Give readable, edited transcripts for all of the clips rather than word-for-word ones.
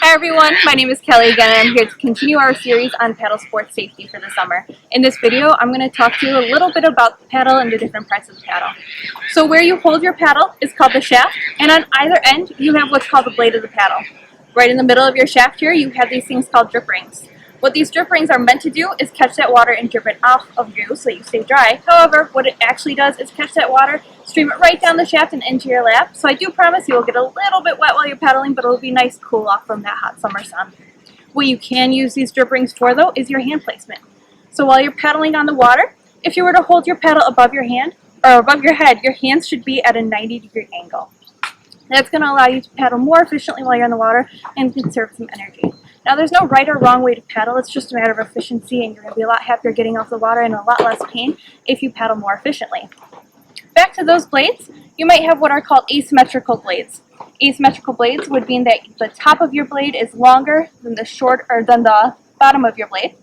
Hi everyone, my name is Kelly again and I'm here to continue our series on paddle sports safety for the summer. In this video, I'm going to talk to you a little bit about the paddle and the different parts of the paddle. So where you hold your paddle is called the shaft, and on either end you have what's called the blade of the paddle. Right in the middle of your shaft here you have these things called drip rings. What these drip rings are meant to do is catch that water and drip it off of you so that you stay dry. However, what it actually does is catch that water, stream it right down the shaft and into your lap. So I do promise you will get a little bit wet while you're paddling, but it'll be nice cool off from that hot summer sun. What you can use these drip rings for though is your hand placement. So while you're paddling on the water, if you were to hold your paddle above your hand or above your head, your hands should be at a 90-degree angle. That's going to allow you to paddle more efficiently while you're in the water and conserve some energy. Now there's no right or wrong way to paddle, it's just a matter of efficiency, and you're going to be a lot happier getting off the water and a lot less pain if you paddle more efficiently. Back to those blades, you might have what are called asymmetrical blades. Asymmetrical blades would mean that the top of your blade is longer than the bottom of your blade.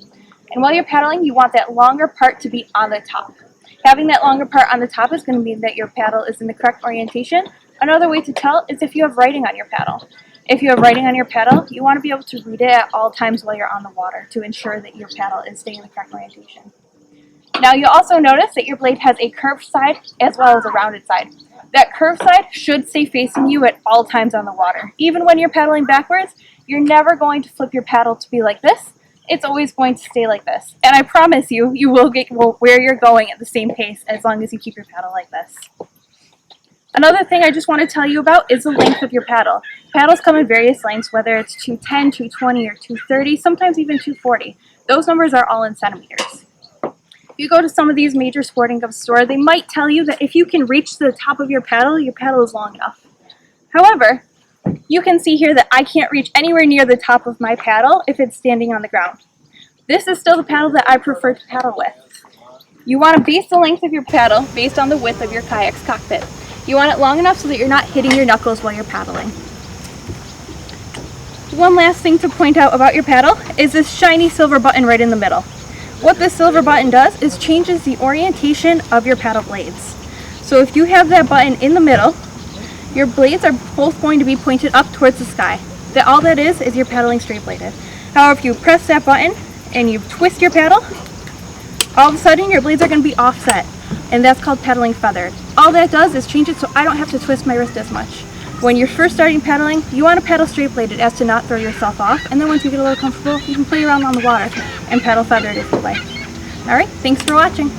And while you're paddling, you want that longer part to be on the top. Having that longer part on the top is going to mean that your paddle is in the correct orientation. Another way to tell is if you have writing on your paddle. If you have writing on your paddle, you want to be able to read it at all times while you're on the water to ensure that your paddle is staying in the correct orientation. Now you'll also notice that your blade has a curved side as well as a rounded side. That curved side should stay facing you at all times on the water. Even when you're paddling backwards, you're never going to flip your paddle to be like this. It's always going to stay like this. And I promise you, you will get where you're going at the same pace as long as you keep your paddle like this. Another thing I just want to tell you about is the length of your paddle. Paddles come in various lengths, whether it's 210, 220, or 230, sometimes even 240. Those numbers are all in centimeters. If you go to some of these major sporting goods stores, they might tell you that if you can reach the top of your paddle is long enough. However, you can see here that I can't reach anywhere near the top of my paddle if it's standing on the ground. This is still the paddle that I prefer to paddle with. You want to base the length of your paddle based on the width of your kayak's cockpit. You want it long enough so that you're not hitting your knuckles while you're paddling. One last thing to point out about your paddle is this shiny silver button right in the middle. What this silver button does is changes the orientation of your paddle blades. So if you have that button in the middle, your blades are both going to be pointed up towards the sky. All that is you're paddling straight bladed. However, if you press that button and you twist your paddle, all of a sudden your blades are going to be offset, and that's called paddling feathered. All that does is change it so I don't have to twist my wrist as much. When you're first starting paddling, you want to paddle straight bladed as to not throw yourself off, and then once you get a little comfortable, you can play around on the water and paddle feathered if you like. Alright, thanks for watching.